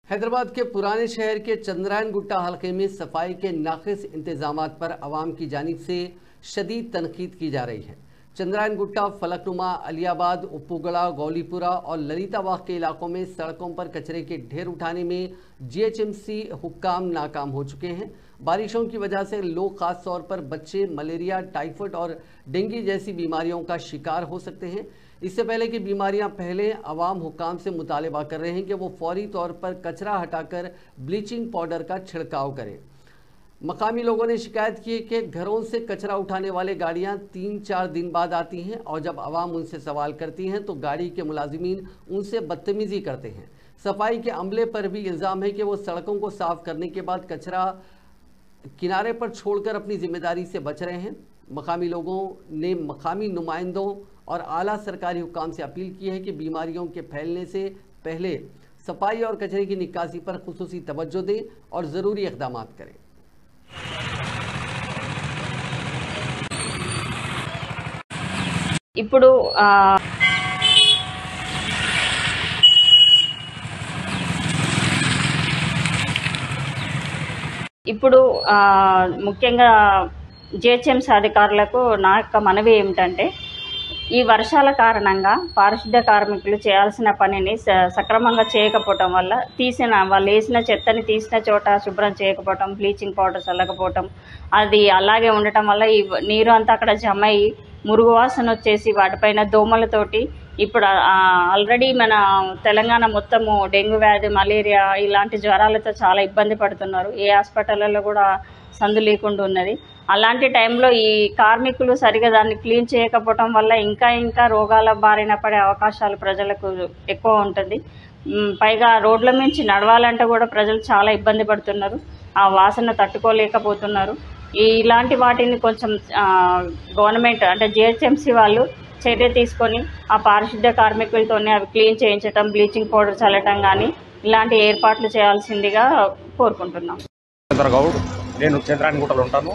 हैदराबाद के पुराने शहर के चंद्रायन गुट्टा हलके में सफाई के नाक़िस इंतजामात पर आवाम की जानिब से शदीद तनकीद की जा रही है। चंद्रायन गुट्टा, फलकनुमा, अलियाबाद, उप्पुगड़ा, गौलीपुरा और ललिता बाग के इलाकों में सड़कों पर कचरे के ढेर उठाने में जीएचएमसी हुक्काम नाकाम हो चुके हैं। बारिशों की वजह से लोग खास तौर पर बच्चे मलेरिया, टाइफाइड और डेंगू जैसी बीमारियों का शिकार हो सकते हैं। इससे पहले कि बीमारियां फैलें, अवाम हुक्काम से मुतालबा कर रहे हैं कि वो फौरी तौर पर कचरा हटाकर ब्लीचिंग पाउडर का छिड़काव करें। मकामी लोगों ने शिकायत की है कि घरों से कचरा उठाने वाले गाड़ियां 3-4 दिन बाद आती हैं और जब आवाम उनसे सवाल करती हैं तो गाड़ी के मुलाजिमीन उनसे बदतमीज़ी करते हैं। सफाई के अमले पर भी इल्ज़ाम है कि वो सड़कों को साफ करने के बाद कचरा किनारे पर छोड़कर अपनी जिम्मेदारी से बच रहे हैं। मकामी लोगों ने मकामी नुमाइंदों और आला सरकारी हुक्काम से अपील की है कि बीमारियों के फैलने से पहले सफाई और कचरे की निकासी पर खुसूसी तवज्जो दें और ज़रूरी इक़दाम करें। ఇప్పుడు ముఖ్యంగా జిహెచ్ఎంసీ అధికారులకు నా యొక్క మనవి ఏమిటంటే, ఈ వర్షాల కారణంగా పారిశుద్ధ్య కార్మికులు చేయాల్సిన పనిని సక్రమంగా చేయకపోవటం వల్ల వాళ్ళు వేసిన చెత్తని తీసిన చోట శుభ్రం చేయకపోవటం, బ్లీచింగ్ పౌడర్ చల్లకపోవటం, అది అలాగే ఉండటం వల్ల ఈ నీరు అంతా అక్కడ జమ అయ్యి మురుగు వాసన వచ్చేసి వాటిపైన దోమలతోటి ఇప్పుడు ఆల్రెడీ మన తెలంగాణ మొత్తము డెంగ్యూ వ్యాధి, మలేరియా ఇలాంటి జ్వరాలతో చాలా ఇబ్బంది పడుతున్నారు. ఏ హాస్పిటల్లో కూడా సందు లేకుండా ఉన్నది. అలాంటి టైంలో ఈ కార్మికులు సరిగా దాన్ని క్లీన్ చేయకపోవటం వల్ల ఇంకా రోగాల బారిన పడే అవకాశాలు ప్రజలకు ఎక్కువ ఉంటుంది. పైగా రోడ్ల నుంచి నడవాలంటే కూడా ప్రజలు చాలా ఇబ్బంది పడుతున్నారు. ఆ వాసన తట్టుకోలేకపోతున్నారు. ఇలాంటి వాటిని కొంచెం గవర్నమెంట్ అంటే జిహెచ్ఎంసీ వాళ్ళు చర్య తీసుకొని ఆ పారిశుద్ధ్య కార్మికులతోనే అవి క్లీన్ చేయించటం, బ్లీచింగ్ పౌడర్ చల్లటం కానీ ఇలాంటి ఏర్పాట్లు చేయాల్సిందిగా కోరుకుంటున్నాం. నేను చంద్రాయన్ గుట్టలో ఉంటాను.